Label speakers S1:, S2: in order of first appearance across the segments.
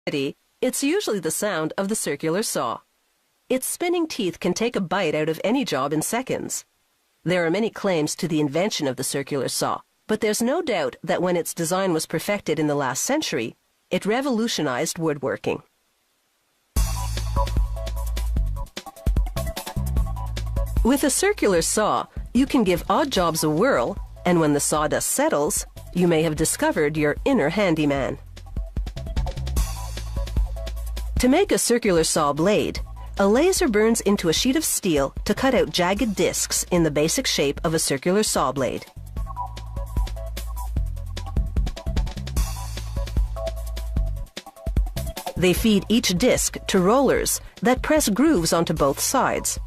S1: It's usually the sound of the circular saw. Its spinning teeth can take a bite out of any job in seconds. There are many claims to the invention of the circular saw, but there's no doubt that when its design was perfected in the last century, it revolutionized woodworking. With a circular saw, you can give odd jobs a whirl, and when the sawdust settles, you may have discovered your inner handyman. To make a circular saw blade, a laser burns into a sheet of steel to cut out jagged discs in the basic shape of a circular saw blade. They feed each disc to rollers that press grooves onto both sides.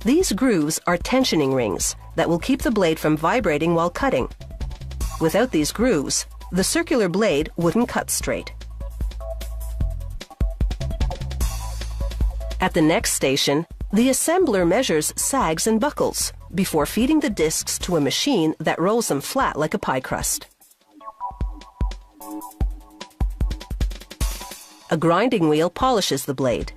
S1: These grooves are tensioning rings that will keep the blade from vibrating while cutting. Without these grooves, the circular blade wouldn't cut straight. At the next station, the assembler measures sags and buckles before feeding the discs to a machine that rolls them flat like a pie crust. A grinding wheel polishes the blade.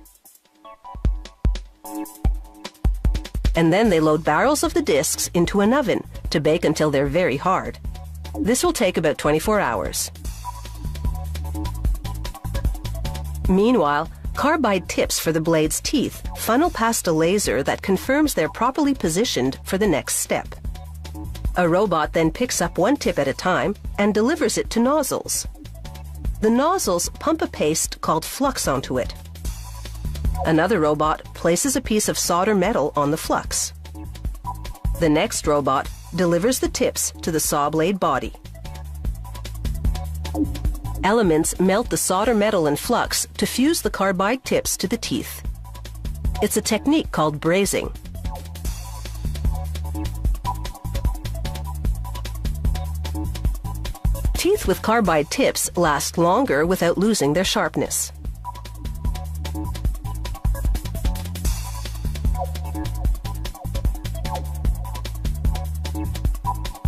S1: And then they load barrels of the discs into an oven to bake until they're very hard. This will take about 24 hours. Meanwhile, carbide tips for the blade's teeth funnel past a laser that confirms they're properly positioned for the next step. A robot then picks up one tip at a time and delivers it to nozzles. The nozzles pump a paste called flux onto it. Another robot places a piece of solder metal on the flux. The next robot delivers the tips to the saw blade body. Elements melt the solder metal and flux to fuse the carbide tips to the teeth. It's a technique called brazing. Teeth with carbide tips last longer without losing their sharpness.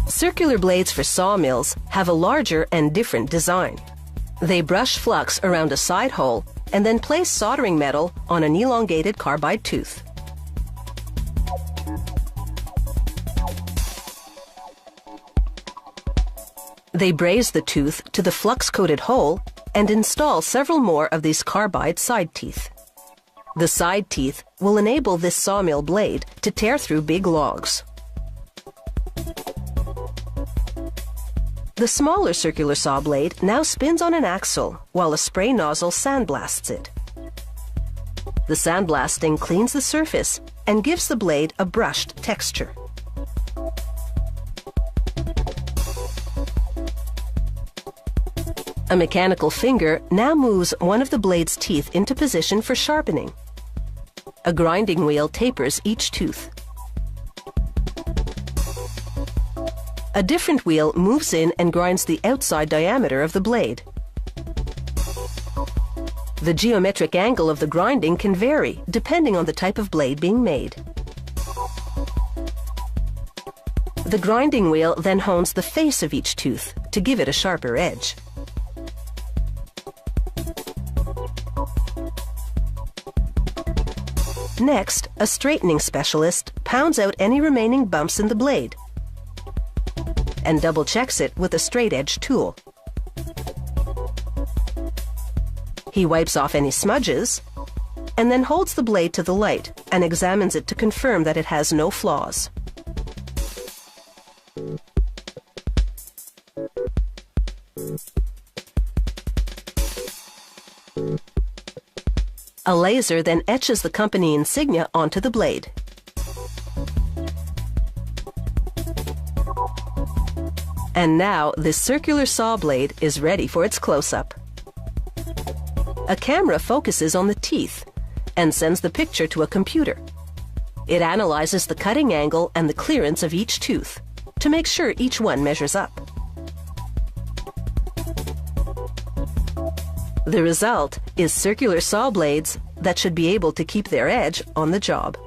S1: Circular blades for sawmills have a larger and different design. They brush flux around a side hole and then place soldering metal on an elongated carbide tooth. They braze the tooth to the flux-coated hole and install several more of these carbide side teeth. The side teeth will enable this sawmill blade to tear through big logs. The smaller circular saw blade now spins on an axle while a spray nozzle sandblasts it. The sandblasting cleans the surface and gives the blade a brushed texture. A mechanical finger now moves one of the blade's teeth into position for sharpening. A grinding wheel tapers each tooth. A different wheel moves in and grinds the outside diameter of the blade. The geometric angle of the grinding can vary depending on the type of blade being made. The grinding wheel then hones the face of each tooth to give it a sharper edge. Next, a straightening specialist pounds out any remaining bumps in the blade and double-checks it with a straight-edge tool. He wipes off any smudges and then holds the blade to the light and examines it to confirm that it has no flaws. A laser then etches the company insignia onto the blade. And now this circular saw blade is ready for its close-up. A camera focuses on the teeth and sends the picture to a computer. It analyzes the cutting angle and the clearance of each tooth to make sure each one measures up. The result is circular saw blades that should be able to keep their edge on the job.